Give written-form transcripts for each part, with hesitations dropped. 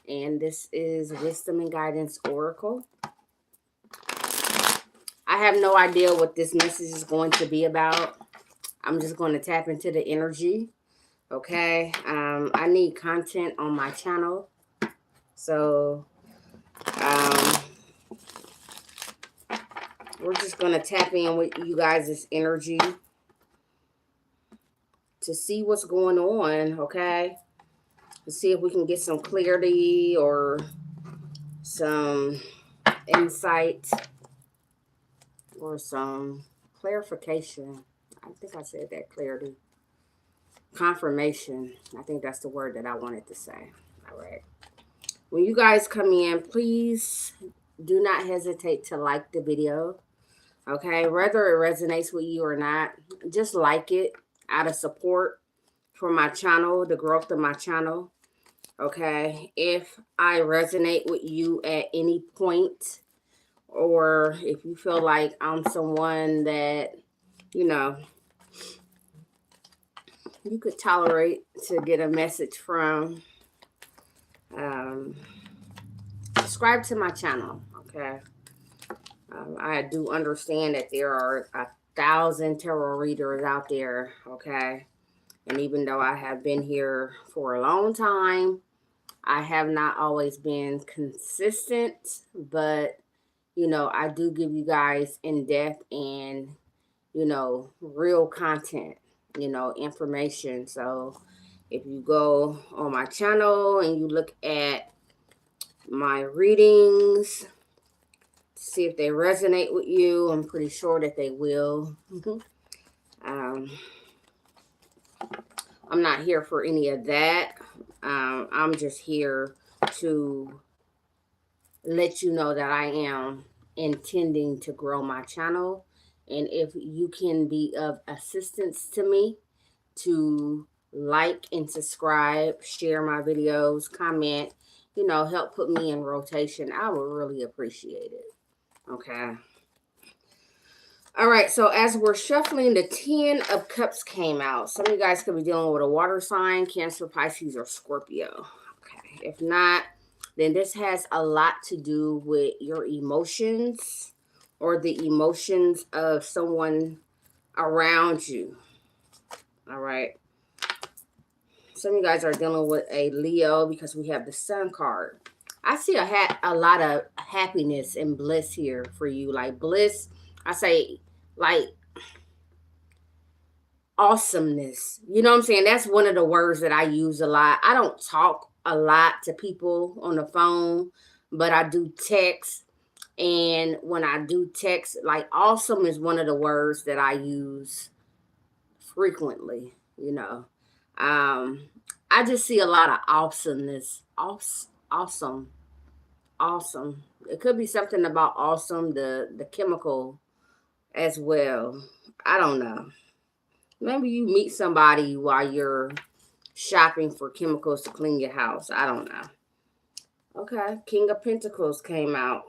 And this is Wisdom and Guidance Oracle. I have no idea what this message is going to be about. I'm just going to tap into the energy. Okay. I need content on my channel. So um, we're just going to tap in with you guys' energy to see what's going on. Okay. To see if we can get some clarity or some insight or some clarification. I think I said that, clarity. Confirmation. I think that's the word that I wanted to say. All right. When you guys come in, please do not hesitate to like the video. Okay. Whether it resonates with you or not, just like it out of support for my channel, the growth of my channel. Okay. If I resonate with you at any point, or if you feel like I'm someone that, you know, you could tolerate to get a message from, subscribe to my channel. Okay. I do understand that there are 1,000 tarot readers out there. Okay. And even though I have been here for a long time, I have not always been consistent, but I do give you guys in-depth and, real content, information. So if you go on my channel and you look at my readings, see if they resonate with you, I'm pretty sure that they will. I'm not here for any of that. I'm just here to let you know that I am intending to grow my channel. And if you can be of assistance to me to like and subscribe, share my videos, comment, help put me in rotation, I would really appreciate it. Okay. All right. So as we're shuffling, the 10 of Cups came out. Some of you guys could be dealing with a water sign, Cancer, Pisces, or Scorpio. Okay. If not, then this has a lot to do with your emotions or the emotions of someone around you. All right. Some of you guys are dealing with a Leo because we have the Sun card. I see a lot of happiness and bliss here for you. Like bliss, I say like awesomeness. You know what I'm saying? That's one of the words that I use a lot. I don't talk a lot to people on the phone, but I do text. And when I do text, like awesome is one of the words that I use frequently, I just see a lot of awesomeness. Awesome. Awesome. It could be something about awesome, the chemical as well. I don't know. Maybe you meet somebody while you're shopping for chemicals to clean your house. I don't know. Okay. King of Pentacles came out.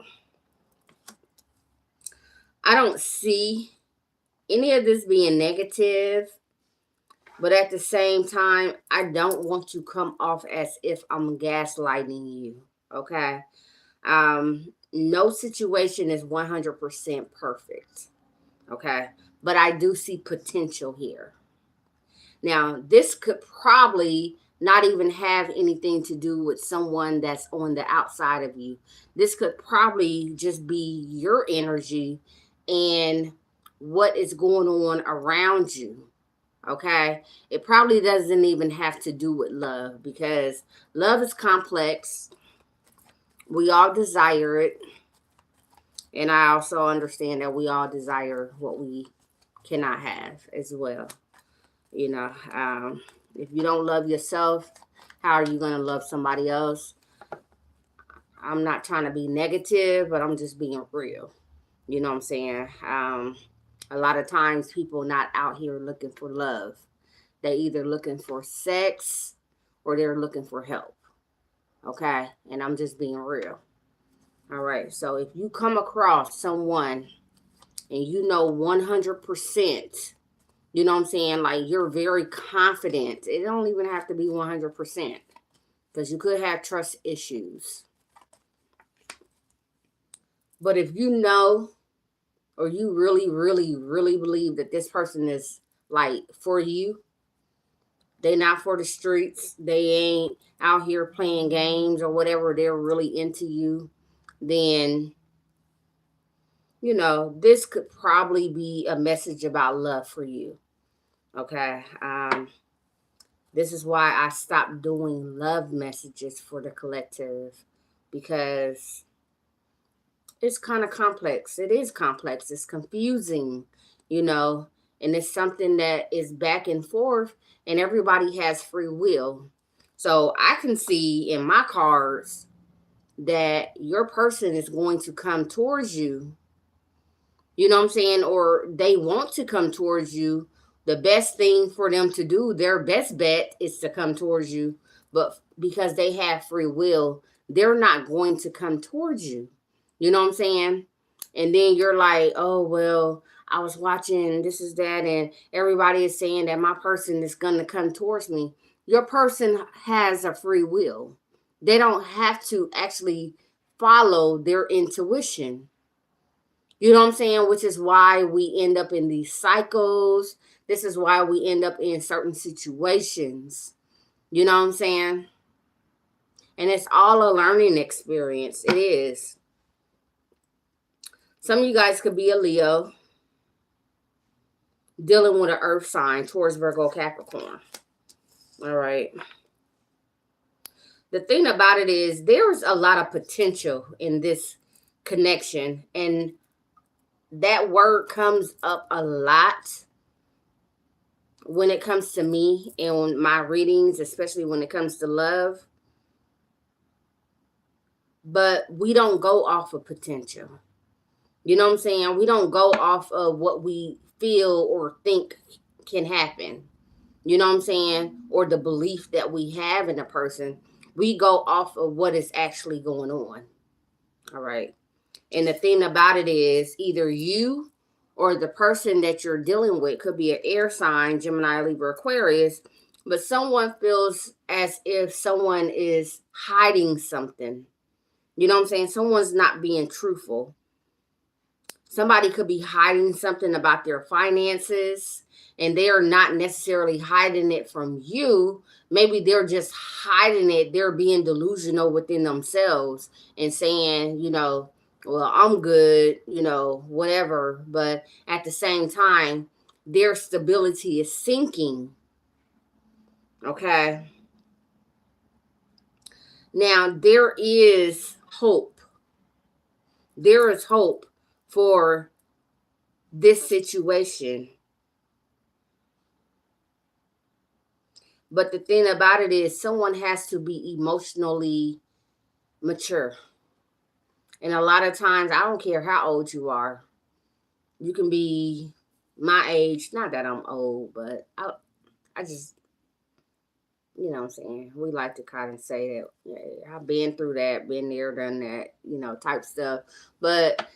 I don't see any of this being negative, but at the same time, I don't want to come off as if I'm gaslighting you. Okay. No situation is 100% perfect. Okay. But I do see potential here. Now, this could probably not even have anything to do with someone that's on the outside of you. This could probably just be your energy and what is going on around you. Okay. It probably doesn't even have to do with love, because love is complex. We all desire it. And I also understand that we all desire what we cannot have as well. If you don't love yourself, how are you going to love somebody else? I'm not trying to be negative, but I'm just being real. You know what I'm saying? A lot of times people not out here looking for love. They either looking for sex or they're looking for help. Okay? And I'm just being real. All right. So if you come across someone and 100%, you know what I'm saying? Like you're very confident. It don't even have to be 100%. because you could have trust issues. But if you know, or you really, really, really believe that this person is like for you, they not for the streets, they ain't out here playing games or whatever, they're really into you, then, this could probably be a message about love for you. Okay. This is why I stopped doing love messages for the collective, because it's kind of complex. It is complex. It's confusing, and it's something that is back and forth, and everybody has free will. So I can see in my cards that your person is going to come towards you. You know what I'm saying? Or they want to come towards you. The best thing for them to do, their best bet is to come towards you. But because they have free will, they're not going to come towards you. You know what I'm saying? And then you're like, oh, well, I was watching this is that, and everybody is saying that my person is going to come towards me. Your person has a free will. They don't have to actually follow their intuition. You know what I'm saying? Which is why we end up in these cycles. This is why we end up in certain situations. You know what I'm saying? And it's all a learning experience. It is. Some of you guys could be a Leo dealing with an earth sign, Taurus, Virgo, Capricorn. All right. The thing about it is there's a lot of potential in this connection, and that word comes up a lot when it comes to me and my readings, especially when it comes to love. But we don't go off of potential. You know what I'm saying? We don't go off of what we feel or think can happen. You know what I'm saying? Or the belief that we have in a person. We go off of what is actually going on. All right. And the thing about it is either you or the person that you're dealing with could be an air sign, Gemini, Libra, Aquarius, but someone feels as if someone is hiding something. You know what I'm saying? Someone's not being truthful. Somebody could be hiding something about their finances, and they are not necessarily hiding it from you. Maybe they're just hiding it. They're being delusional within themselves and saying, well, I'm good, whatever. But at the same time, their stability is sinking. Okay. Now, there is hope. There is hope for this situation. But the thing about it is someone has to be emotionally mature. And a lot of times, I don't care how old you are. You can be my age. Not that I'm old, but I just, you know what I'm saying? We like to kind of say that, yeah, I've been through that, been there, done that, type stuff. But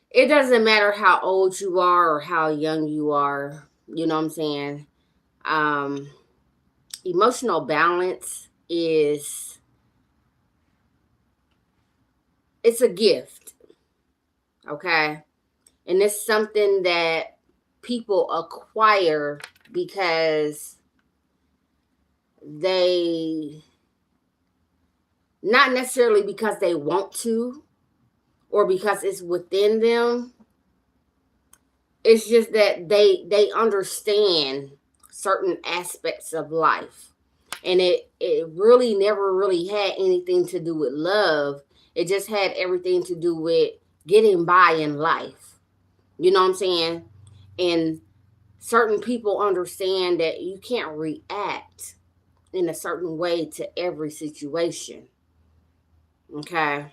it doesn't matter how old you are or how young you are. You know what I'm saying? Emotional balance it's a gift. Okay. And it's something that people acquire because not necessarily because they want to or because it's within them. It's just that they understand certain aspects of life. And it really never really had anything to do with love. It just had everything to do with getting by in life. You know what I'm saying? And certain people understand that you can't react in a certain way to every situation. Okay.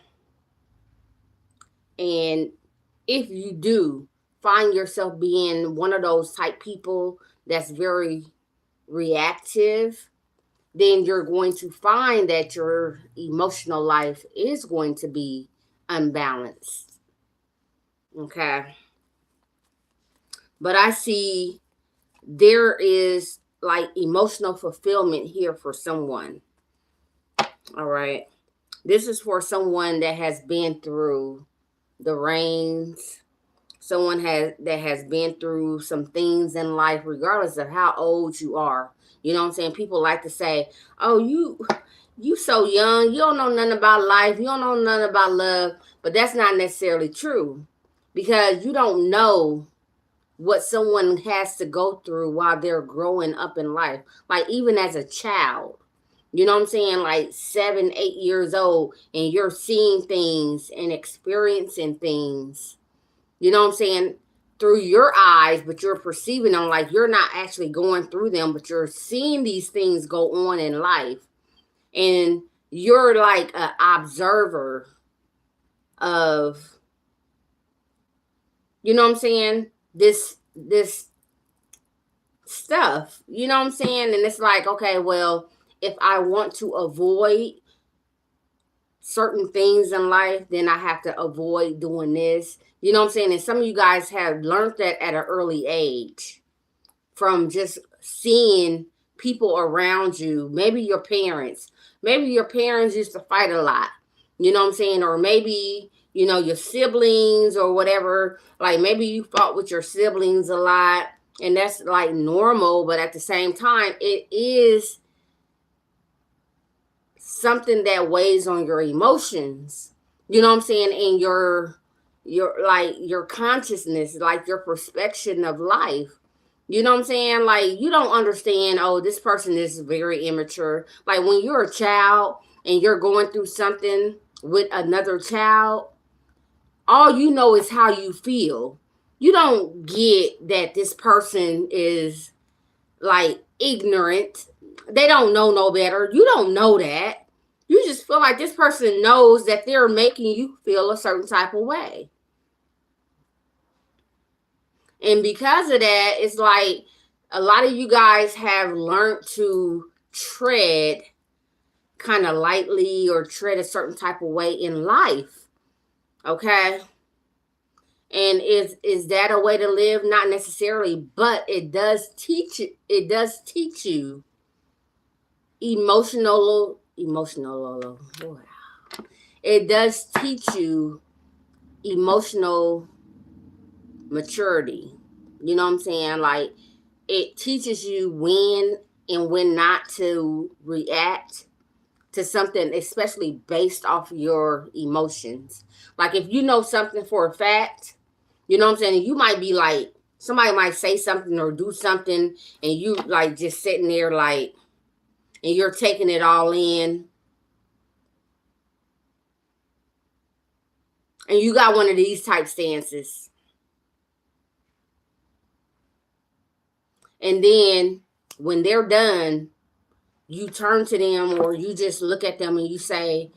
And if you do find yourself being one of those type people that's very reactive, then you're going to find that your emotional life is going to be unbalanced. Okay. But I see there is like emotional fulfillment here for someone. All right. This is for someone that has been through the rains, someone that has been through some things in life, regardless of how old you are. You know what I'm saying? People like to say, "Oh, you so young, you don't know nothing about life, you don't know nothing about love," but that's not necessarily true, because you don't know what someone has to go through while they're growing up in life. Like, even as a child, you know what I'm saying? Like 7, 8 years old, and you're seeing things and experiencing things, you know what I'm saying, through your eyes, but you're perceiving them like you're not actually going through them, but you're seeing these things go on in life. And you're like an observer of, you know what I'm saying, this stuff, you know what I'm saying? And it's like, okay, well, if I want to avoid certain things in life, then I have to avoid doing this. You know what I'm saying? And some of you guys have learned that at an early age from just seeing people around you. Maybe your parents. Maybe your parents used to fight a lot. You know what I'm saying? Or maybe, you know, your siblings or whatever. Like, maybe you fought with your siblings a lot. And that's like normal. But at the same time, it is something that weighs on your emotions. You know what I'm saying? And your consciousness, like your perception of life. You know what I'm saying? Like, you don't understand, oh, this person is very immature. Like, when you're a child and you're going through something with another child, all you know is how you feel. You don't get that this person is like ignorant. They don't know no better. You don't know that. You just feel like this person knows that they're making you feel a certain type of way. And because of that, it's like a lot of you guys have learned to tread kind of lightly or tread a certain type of way in life. Okay? And is that a way to live? Not necessarily, but it does teach you emotional, it does teach you emotional maturity. You know what I'm saying? Like, it teaches you when and when not to react to something, especially based off your emotions. Like, if you know something for a fact, you know what I'm saying, you might be like, somebody might say something or do something, and you like just sitting there like, and you're taking it all in, and you got one of these type stances. And then when they're done, you turn to them or you just look at them and you say,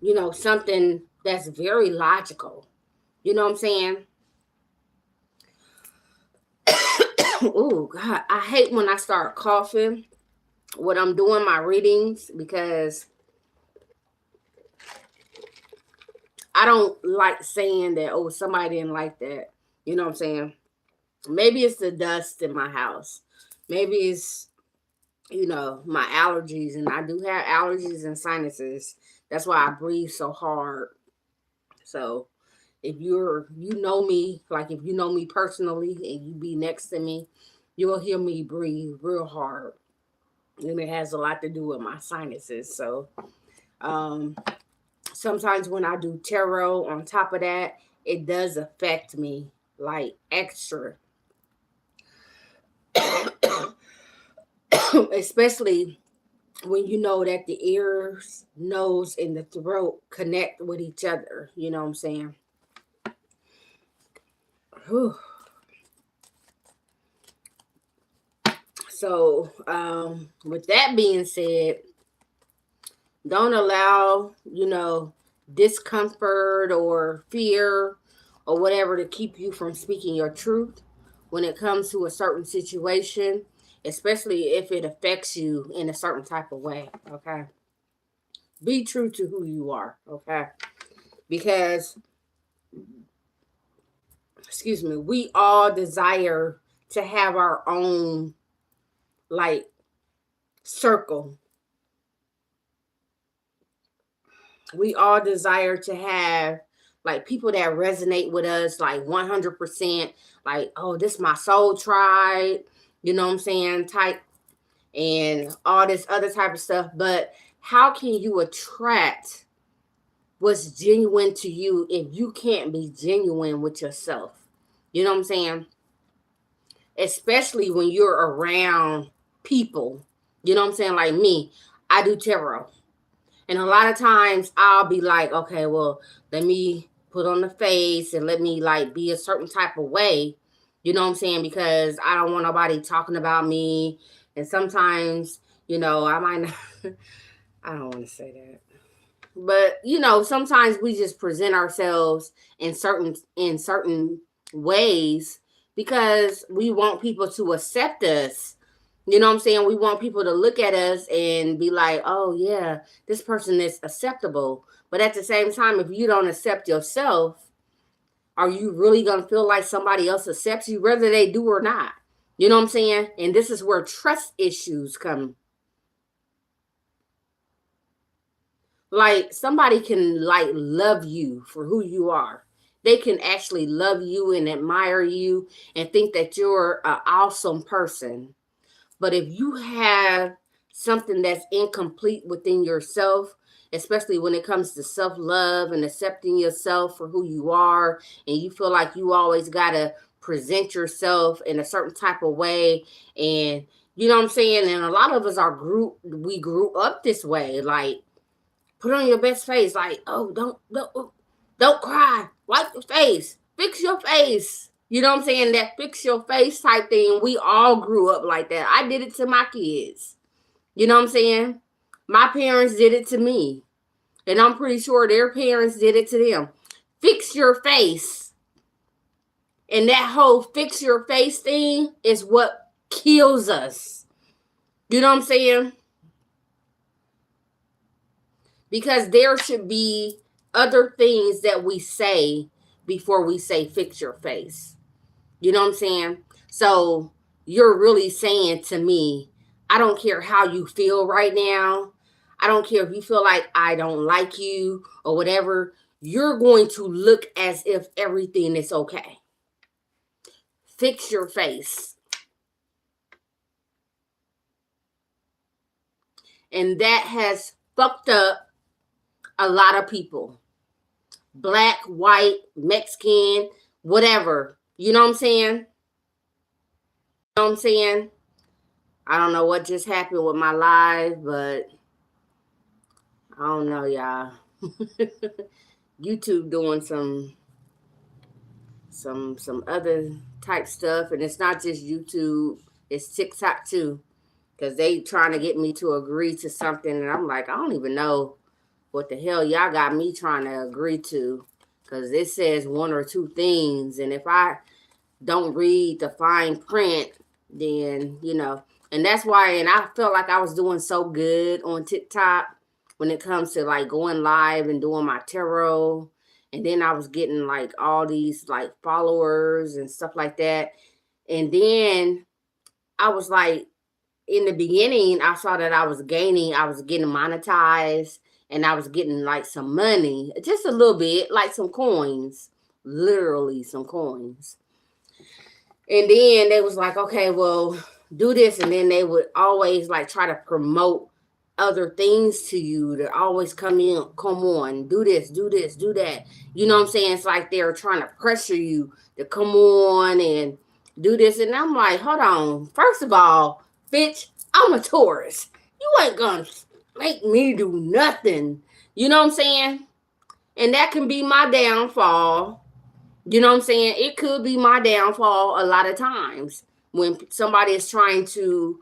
you know, something that's very logical. You know what I'm saying? Oh, God. I hate when I start coughing when I'm doing my readings, because I don't like saying that, oh, somebody didn't like that. You know what I'm saying? Maybe it's the dust in my house. Maybe it's, you know, my allergies, and I do have allergies and sinuses. That's why I breathe so hard. So if you know me, like if you know me personally and you be next to me, you'll hear me breathe real hard. And it has a lot to do with my sinuses. So um sometimes when I do tarot on top of that, it does affect me like extra. Especially when you know that the ears, nose, and the throat connect with each other. You know what I'm saying? Whew. So, with that being said, don't allow, you know, discomfort or fear or whatever to keep you from speaking your truth when it comes to a certain situation, especially if it affects you in a certain type of way. Okay. Be true to who you are. Okay. Because, excuse me, we all desire to have our own, like, circle. We all desire to have like people that resonate with us like 100%, like, oh, this my soul tribe, you know what I'm saying, type, and all this other type of stuff. But how can you attract what's genuine to you if you can't be genuine with yourself? You know what I'm saying? Especially when you're around people. You know what I'm saying? Like me, I do tarot. And a lot of times I'll be like, okay, well, let me put on the face and let me like be a certain type of way. You know what I'm saying? Because I don't want nobody talking about me. And sometimes, I might not, I don't want to say that. But sometimes we just present ourselves in certain ways because we want people to accept us. You know what I'm saying? We want people to look at us and be like, oh yeah, this person is acceptable. But at the same time, if you don't accept yourself, are you really gonna feel like somebody else accepts you, whether they do or not? You know what I'm saying? And this is where trust issues come. Like somebody can like love you for who you are. They can actually love you and admire you and think that you're an awesome person. But if you have something that's incomplete within yourself, especially when it comes to self love and accepting yourself for who you are, and you feel like you always got to present yourself in a certain type of way, and you know what I'm saying? And a lot of us we grew up this way. Like, put on your best face. Like, oh, don't cry. Wipe your face. Fix your face. You know what I'm saying? That fix your face type thing. We all grew up like that. I did it to my kids. You know what I'm saying? My parents did it to me. And I'm pretty sure their parents did it to them. Fix your face. And that whole fix your face thing is what kills us. You know what I'm saying? Because there should be other things that we say before we say fix your face. You know what I'm saying? So you're really saying to me, I don't care how you feel right now. I don't care if you feel like I don't like you or whatever. You're going to look as if everything is okay. Fix your face. And that has fucked up a lot of people. Black, white, Mexican, whatever. You know what I'm saying? You know what I'm saying? I don't know what just happened with my live, but I don't know, y'all. YouTube doing some other type stuff, and it's not just YouTube, it's TikTok too. Cause they trying to get me to agree to something, and I'm like, I don't even know what the hell y'all got me trying to agree to. Cause it says one or two things, and if I don't read the fine print, then and that's why. And I felt like I was doing so good on TikTok when it comes to like going live and doing my tarot, and then I was getting like all these like followers and stuff like that. And then I was like, in the beginning, I saw that I was getting monetized, and I was getting like some money, just a little bit, like some coins, literally some coins. And then they was like, okay, well, do this. And then they would always like try to promote other things to you to always come on, do this, do this, do that. You know what I'm saying? It's like they're trying to pressure you to come on and do this. And I'm like, hold on. First of all, bitch, I'm a Taurus. You ain't gonna make me do nothing. You know what I'm saying? And that can be my downfall. You know what I'm saying? It could be my downfall a lot of times when somebody is trying to,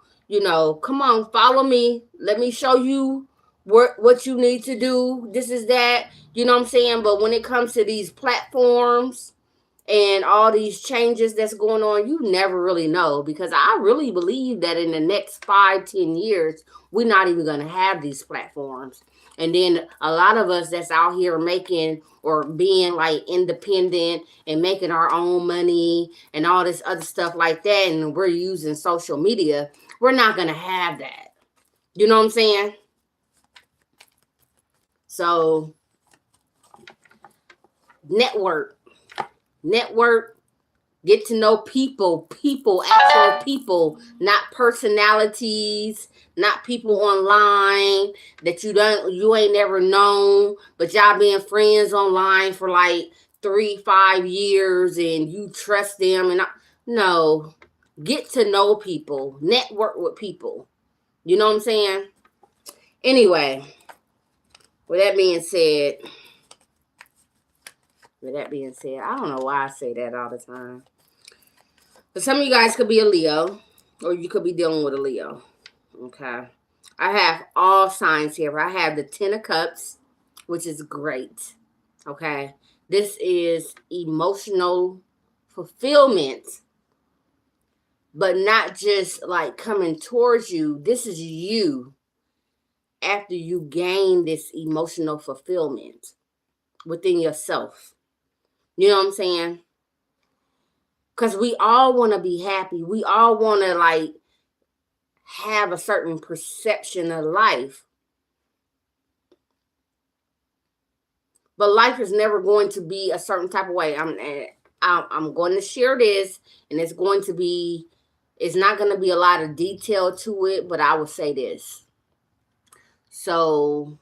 come on, follow me. Let me show you what you need to do. This is that. You know what I'm saying? But when it comes to these platforms and all these changes that's going on, you never really know, because I really believe that in the next 5-10 years, we're not even going to have these platforms. And then a lot of us that's out here making or being like independent and making our own money and all this other stuff like that, and we're using social media, we're not going to have that. You know what I'm saying? So Network. Network. Get to know people, actual people, not personalities, not people online that you ain't never known, but y'all been friends online for like 3-5 years and you trust them no. Get to know people, network with people. You know what I'm saying? Anyway, with that being said, I don't know why I say that all the time. But some of you guys could be a Leo, or you could be dealing with a Leo. Okay. I have all signs here. I have the 10 of Cups, which is great. Okay. This is emotional fulfillment, but not just like coming towards you. This is you after you gain this emotional fulfillment within yourself. You know what I'm saying? Because we all want to be happy. We all want to like have a certain perception of life. But life is never going to be a certain type of way. I'm going to share this, and it's not going to be a lot of detail to it, but I will say this. So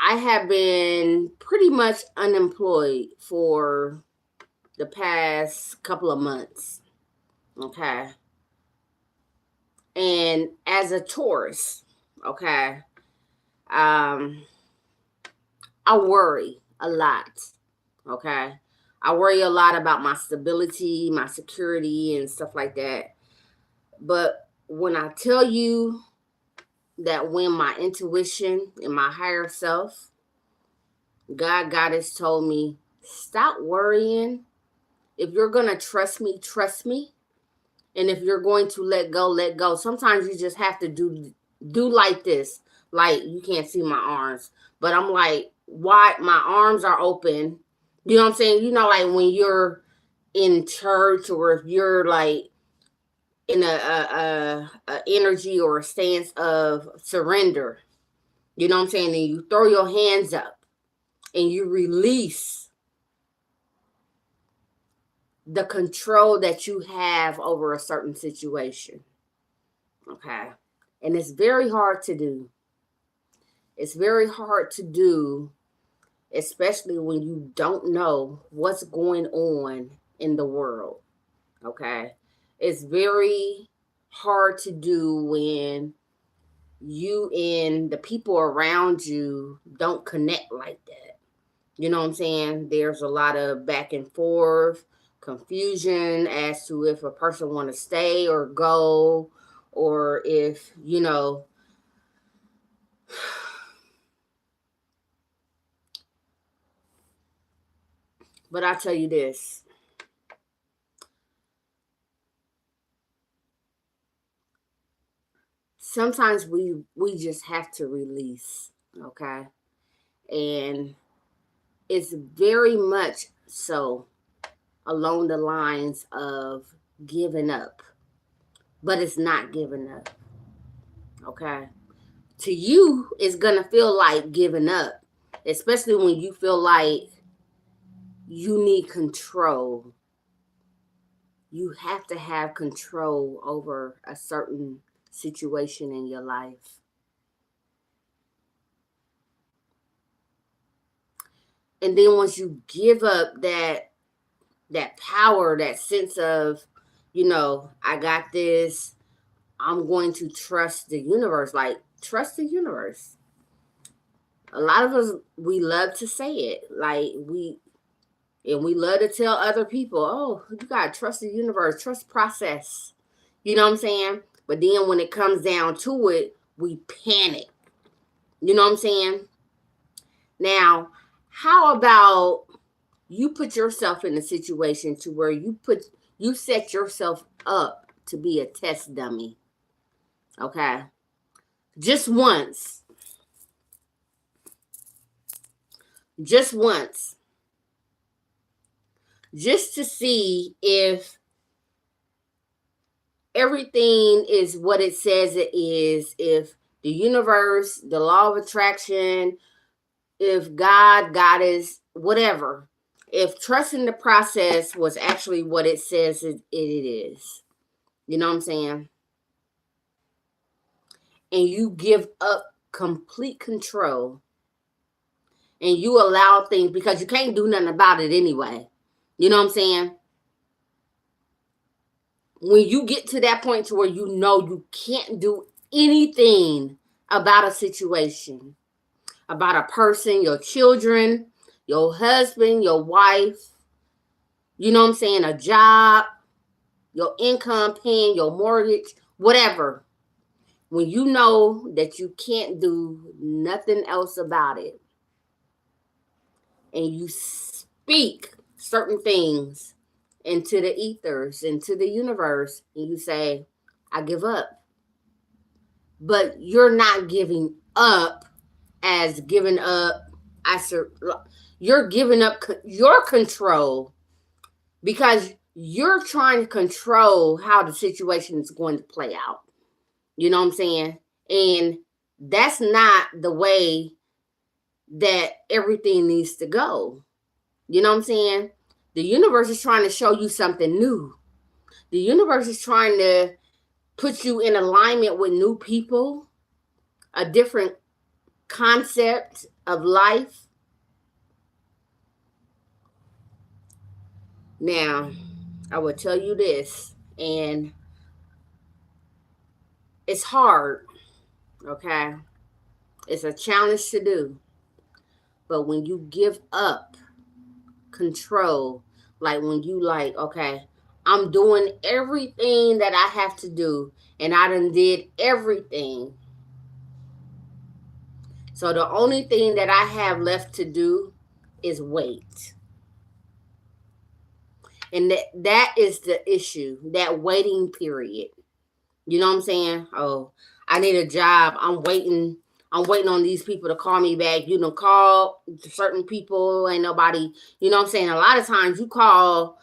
I have been pretty much unemployed for the past couple of months. Okay. And as a Taurus, okay, I worry a lot. Okay. I worry a lot about my stability, my security, and stuff like that. But when I tell you that when my intuition and my higher self, God, Goddess told me, stop worrying. If you're going to trust me, trust me. And if you're going to let go, let go. Sometimes you just have to do like this. Like, you can't see my arms, but I'm like, why my arms are open. You know what I'm saying? You know, like when you're in church, or if you're like in a energy or a stance of surrender. You know what I'm saying? And you throw your hands up and you release the control that you have over a certain situation. Okay. And it's very hard to do. It's very hard to do, especially when you don't know what's going on in the world. Okay. It's very hard to do when you and the people around you don't connect like that. You know what I'm saying? There's a lot of back and forth, confusion as to if a person want to stay or go, or if, you know, but I tell you this. Sometimes we just have to release, okay? And it's very much so along the lines of giving up, but it's not giving up, okay? To you, it's gonna feel like giving up, especially when you feel like you need control. You have to have control over a certain situation in your life. And then once you give up that power, that sense of, you know, I got this, I'm going to trust the universe. Like, trust the universe. A lot of us, we love to say it. Like, we love to tell other people, oh, you got to trust the universe, trust the process. You know what I'm saying? But then when it comes down to it, we panic. You know what I'm saying? Now, how about you put yourself in a situation to where you set yourself up to be a test dummy. Okay? Just once. Just once. Just to see if everything is what it says it is, if the universe, the law of attraction, if God, Goddess, whatever. If trusting the process was actually what it says it is, you know what I'm saying? And you give up complete control and you allow things because you can't do nothing about it anyway. You know what I'm saying? When you get to that point to where you know you can't do anything about a situation, about a person, your children, your husband, your wife, you know what I'm saying, a job, your income, paying your mortgage, whatever. When you know that you can't do nothing else about it, and you speak certain things into the ethers, into the universe, and you say, I give up. But you're not giving up as giving up. You're giving up your control because you're trying to control how the situation is going to play out. You know what I'm saying? And that's not the way that everything needs to go. You know what I'm saying? The universe is trying to show you something new. The universe is trying to put you in alignment with new people, a different concept of life. Now, I will tell you this, and it's hard, okay? It's a challenge to do. But when you give up control, like when you like, okay, I'm doing everything that I have to do, and I done did everything. So the only thing that I have left to do is wait. And that is the issue, that waiting period. You know what I'm saying? Oh, I need a job. I'm waiting on these people to call me back. You know, call certain people, ain't nobody, you know what I'm saying? A lot of times you call,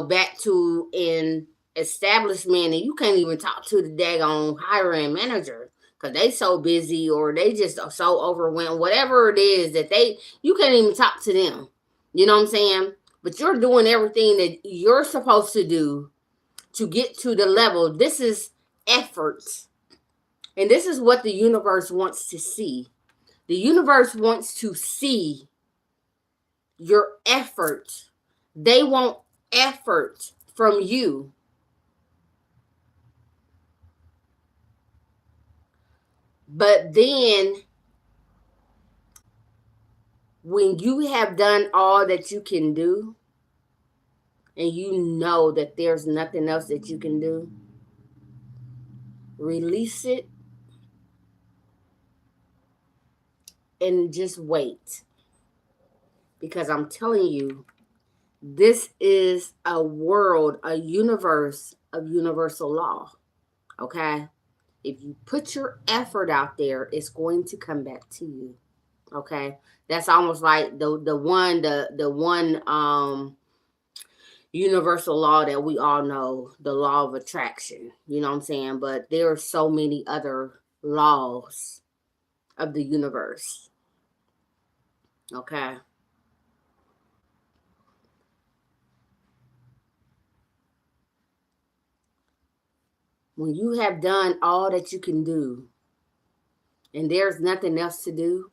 back to an establishment and you can't even talk to the daggone hiring manager because they so busy or they just are so overwhelmed. Whatever it is that you can't even talk to them. You know what I'm saying? But you're doing everything that you're supposed to do to get to the level. This is effort. And this is what the universe wants to see. The universe wants to see your effort. They want effort from you. But then, when you have done all that you can do, and you know that there's nothing else that you can do, release it and just wait. Because I'm telling you, this is a world, a universe of universal law. Okay? If you put your effort out there, it's going to come back to you. Okay? That's almost like the one universal law that we all know, the law of attraction. You know what I'm saying? But there are so many other laws of the universe. Okay? When you have done all that you can do and there's nothing else to do,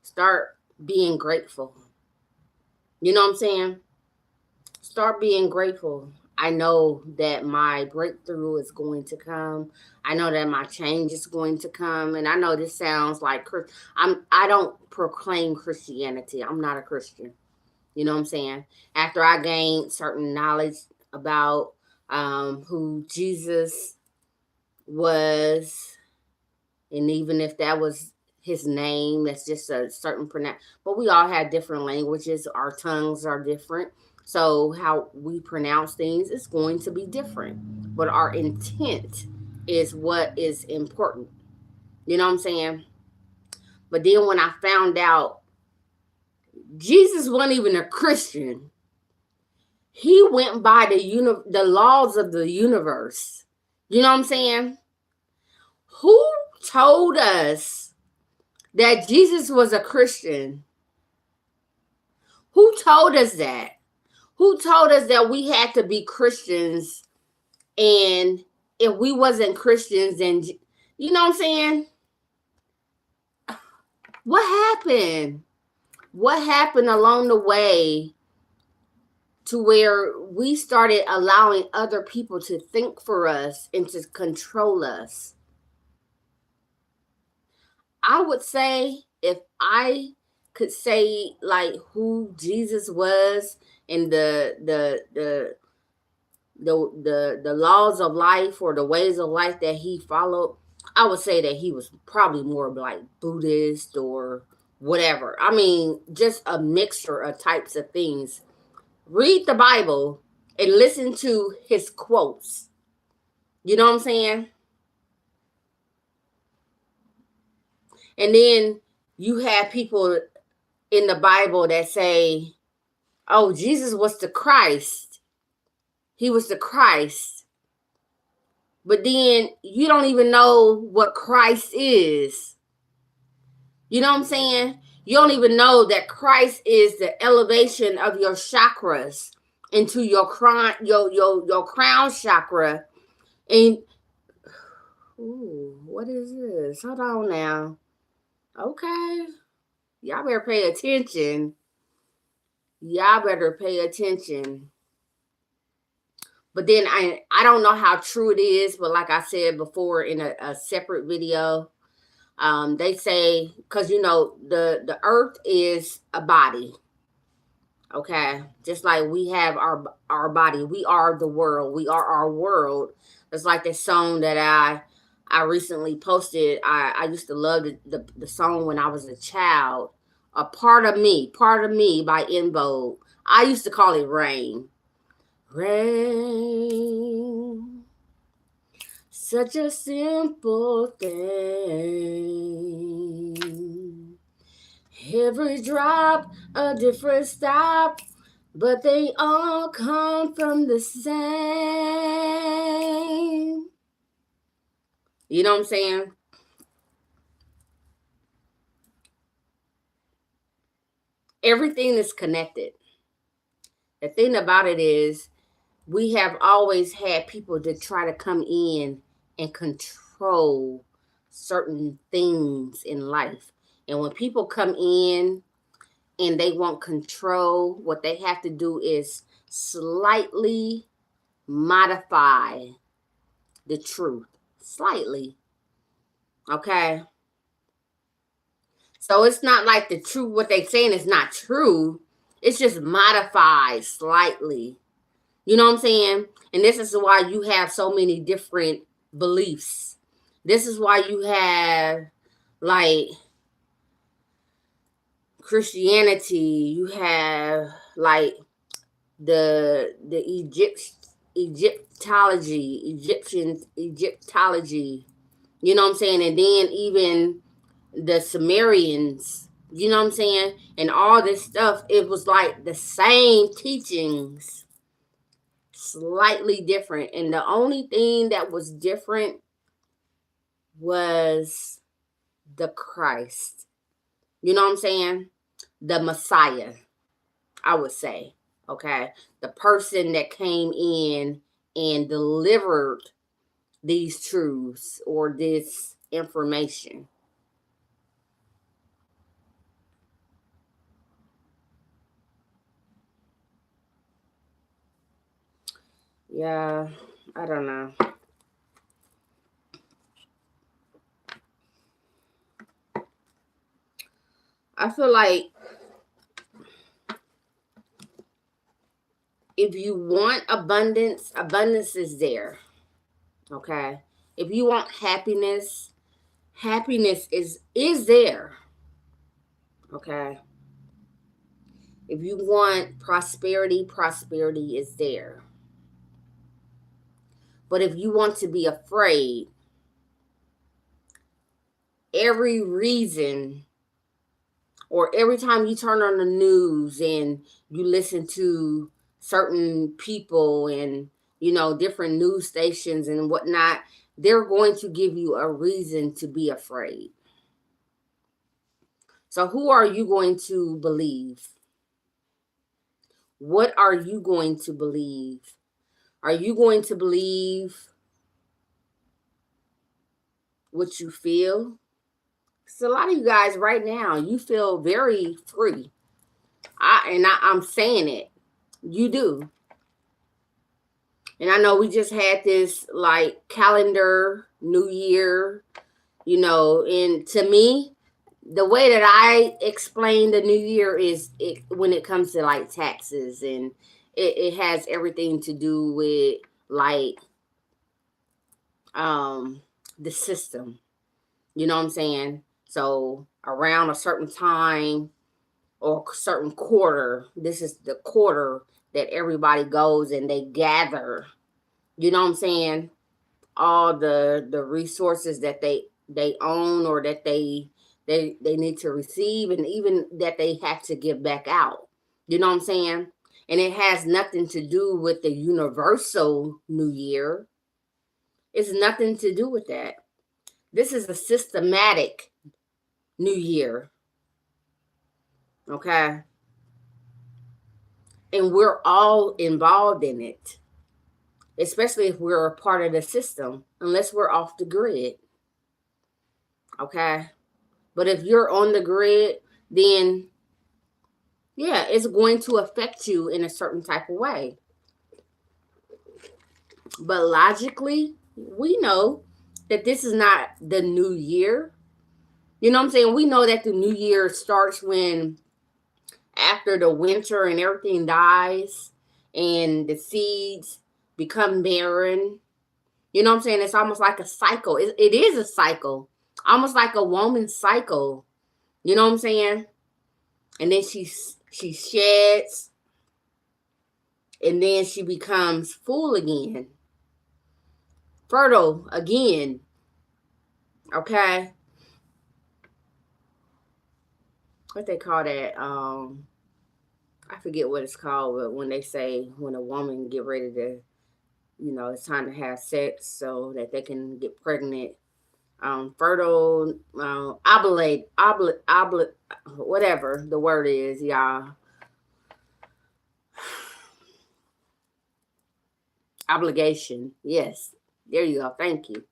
start being grateful. You know what I'm saying? Start being grateful. I know that my breakthrough is going to come. I know that my change is going to come. And I know this sounds like I don't proclaim Christianity. I'm not a Christian. You know what I'm saying? After I gained certain knowledge about who Jesus was, and even if that was his name, that's just a certain pronoun. But we all have different languages. Our tongues are different. So how we pronounce things is going to be different. But our intent is what is important. You know what I'm saying? But then when I found out Jesus wasn't even a Christian, he went by the laws of the universe. You know what I'm saying? Who told us that Jesus was a Christian? Who told us that? Who told us that we had to be Christians, and if we wasn't Christians, then you know what I'm saying? What happened? What happened along the way to where we started allowing other people to think for us and to control us? I would say, if I could say like who Jesus was and the laws of life or the ways of life that he followed, I would say that he was probably more like Buddhist or whatever. I mean, just a mixture of types of things. Read the Bible and listen to his quotes. You know what I'm saying? And then you have people in the Bible that say, oh, Jesus was the Christ. He was the Christ. But then you don't even know what Christ is. You know what I'm saying? You don't even know that Christ is the elevation of your chakras into your crown chakra. And ooh, what is this? Hold on now. Okay. Y'all better pay attention. Y'all better pay attention. But then I don't know how true it is, but like I said before in a separate video, they say, because you know the earth is a body, okay, just like we have our body. We are the world. We are our world. It's like the song that I recently posted. I used to love the song when I was a child. A Part of Me by En Vogue. I used to call it Rain. Rain, such a simple thing. Every drop a different stop, but they all come from the same. You know what I'm saying? Everything is connected. The thing about it is, we have always had people that try to come in and control certain things in life. And when people come in and they want control, what they have to do is slightly modify the truth. Slightly. Okay? So it's not like the truth, what they're saying is not true. It's just modified slightly. You know what I'm saying? And this is why you have so many different beliefs. This is why you have like Christianity. You have like the Egyptology. You know what I'm saying? And then even the Sumerians. You know what I'm saying? And all this stuff, it was like the same teachings, slightly different. And the only thing that was different was the Christ. You know what I'm saying? The Messiah, I would say. Okay. The person that came in and delivered these truths or this information. Yeah, I don't know. I feel like if you want abundance, abundance is there. Okay? If you want happiness, happiness is there. Okay? If you want prosperity, prosperity is there. But if you want to be afraid, every reason or every time you turn on the news and you listen to certain people and, you know, different news stations and whatnot, they're going to give you a reason to be afraid. So who are you going to believe? What are you going to believe? Are you going to believe what you feel? So a lot of you guys right now, you feel very free. I'm saying it. You do. And I know we just had this like calendar new year, and to me, the way that I explain the new year is when it comes to like taxes, and it has everything to do with like the system. You know what I'm saying? So around a certain time or certain quarter, this is the quarter that everybody goes and they gather. You know what I'm saying? All the resources that they own, or that they need to receive, and even that they have to give back out. You know what I'm saying? And it has nothing to do with the universal new year. It's nothing to do with that. This is a systematic new year. Okay? And we're all involved in it, especially if we're a part of the system, unless we're off the grid. Okay? But if you're on the grid, then yeah, it's going to affect you in a certain type of way. But logically, we know that this is not the new year. You know what I'm saying? We know that the new year starts when after the winter and everything dies and the seeds become barren. You know what I'm saying? It's almost like a cycle. It is a cycle, almost like a woman's cycle. You know what I'm saying? And then she sheds, and then she becomes full again, fertile again. Okay, what they call that? I forget what it's called, but when they say when a woman get ready to, it's time to have sex so that they can get pregnant. Fertile, ovulate, whatever the word is, y'all. Obligation. Yes. There you go. Thank you.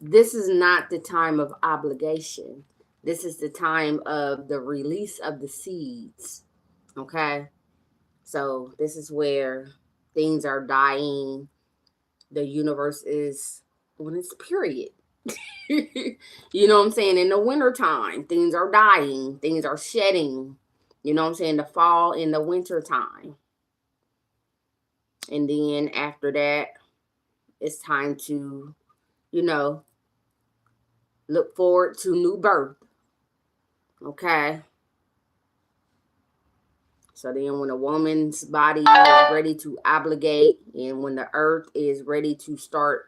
This is not the time of obligation. This is the time of the release of the seeds. Okay? So this is where things are dying. The universe is on its period. You know what I'm saying? In the wintertime, things are dying, things are shedding. You know what I'm saying? The fall and the winter time. And then after that, it's time to, you know, look forward to new birth. Okay. So then when a woman's body is ready to obligate, and when the earth is ready to start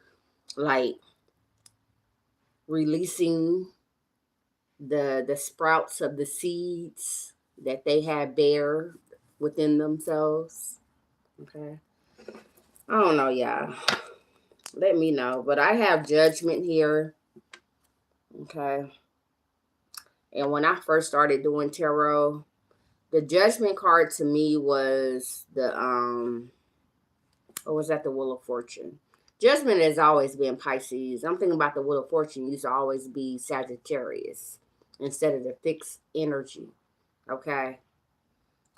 like releasing the sprouts of the seeds that they have bear within themselves. Okay. I don't know, y'all. Let me know. But I have judgment here. Okay. And when I first started doing tarot, the judgment card to me was or was that the Wheel of Fortune? Judgment has always been Pisces. I'm thinking about the Wheel of Fortune used to always be Sagittarius instead of the fixed energy. Okay.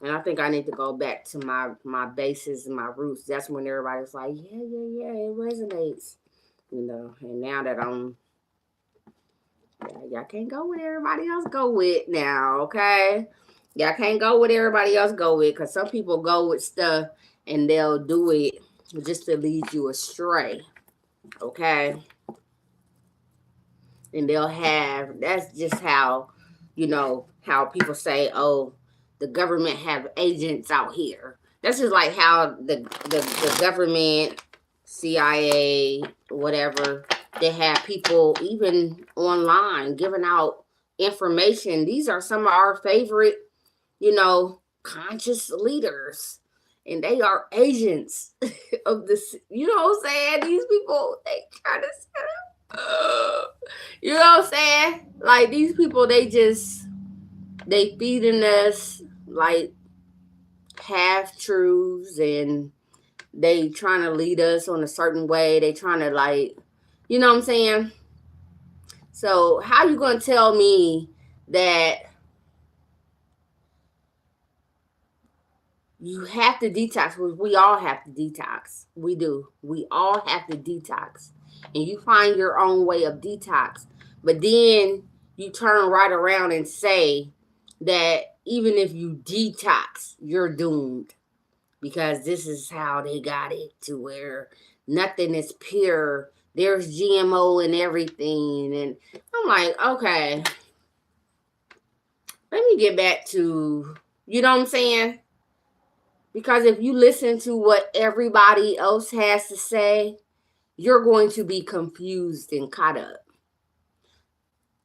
And I think I need to go back to my bases and my roots. That's when everybody's like, yeah, it resonates. And now that y'all can't go with everybody else go with now, okay? Y'all can't go with everybody else go with, because some people go with stuff and they'll do it just to lead you astray, okay? And that's just how, how people say, oh, the government have agents out here. That's just like how the government, CIA, whatever, they have people even online giving out information. These are some of our favorite, conscious leaders. And they are agents of this, you know what I'm saying? These people, they try to set up. You know what I'm saying? Like these people, they just they feeding us like half truths, and they trying to lead us on a certain way. They trying to like, you know what I'm saying? So how you gonna tell me that you have to detox? We all have to detox. We do. We all have to detox. And you find your own way of detox. But then you turn right around and say that even if you detox, you're doomed. Because this is how they got it to where nothing is pure. There's GMO and everything. And I'm like, okay, let me get back to, you know what I'm saying? Because if you listen to what everybody else has to say, you're going to be confused and caught up.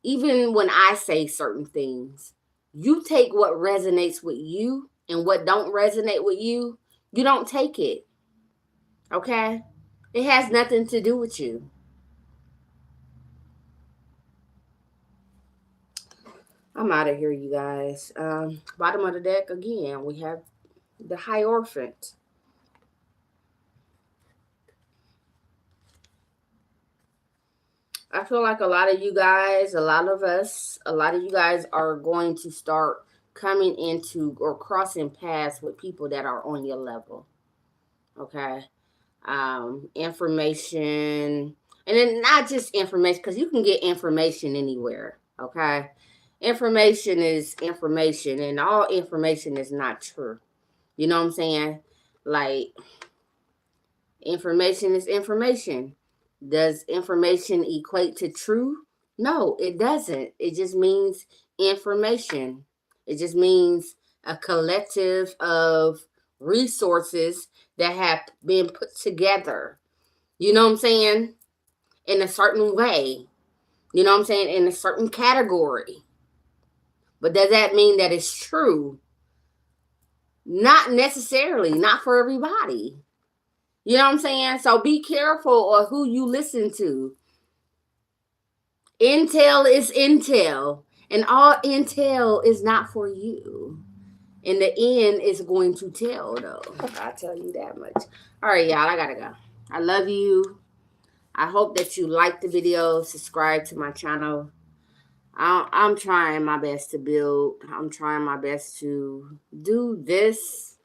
Even when I say certain things, you take what resonates with you, and what don't resonate with you, you don't take it. Okay? It has nothing to do with you. I'm out of here, you guys. Bottom of the deck again, we have the Hierophant. I feel like a lot of you guys, a lot of you guys are going to start coming into or crossing paths with people that are on your level. Okay. Information, and then not just information, because you can get information anywhere. Okay. Information is information, and all information is not true. You know what I'm saying? Like, information is information. Does information equate to true? No, it doesn't. It just means information. It just means a collective of resources that have been put together. You know what I'm saying? In a certain way. You know what I'm saying? In a certain category. But does that mean that it's true? Not necessarily. Not for everybody. You know what I'm saying? So be careful of who you listen to. Intel is intel, and all intel is not for you. In the end, it's going to tell, though. I'll tell you that much. All right, y'all, I gotta go. I love you. I hope that you like the video. Subscribe to my channel. I'm trying my best to build. I'm trying my best to do this.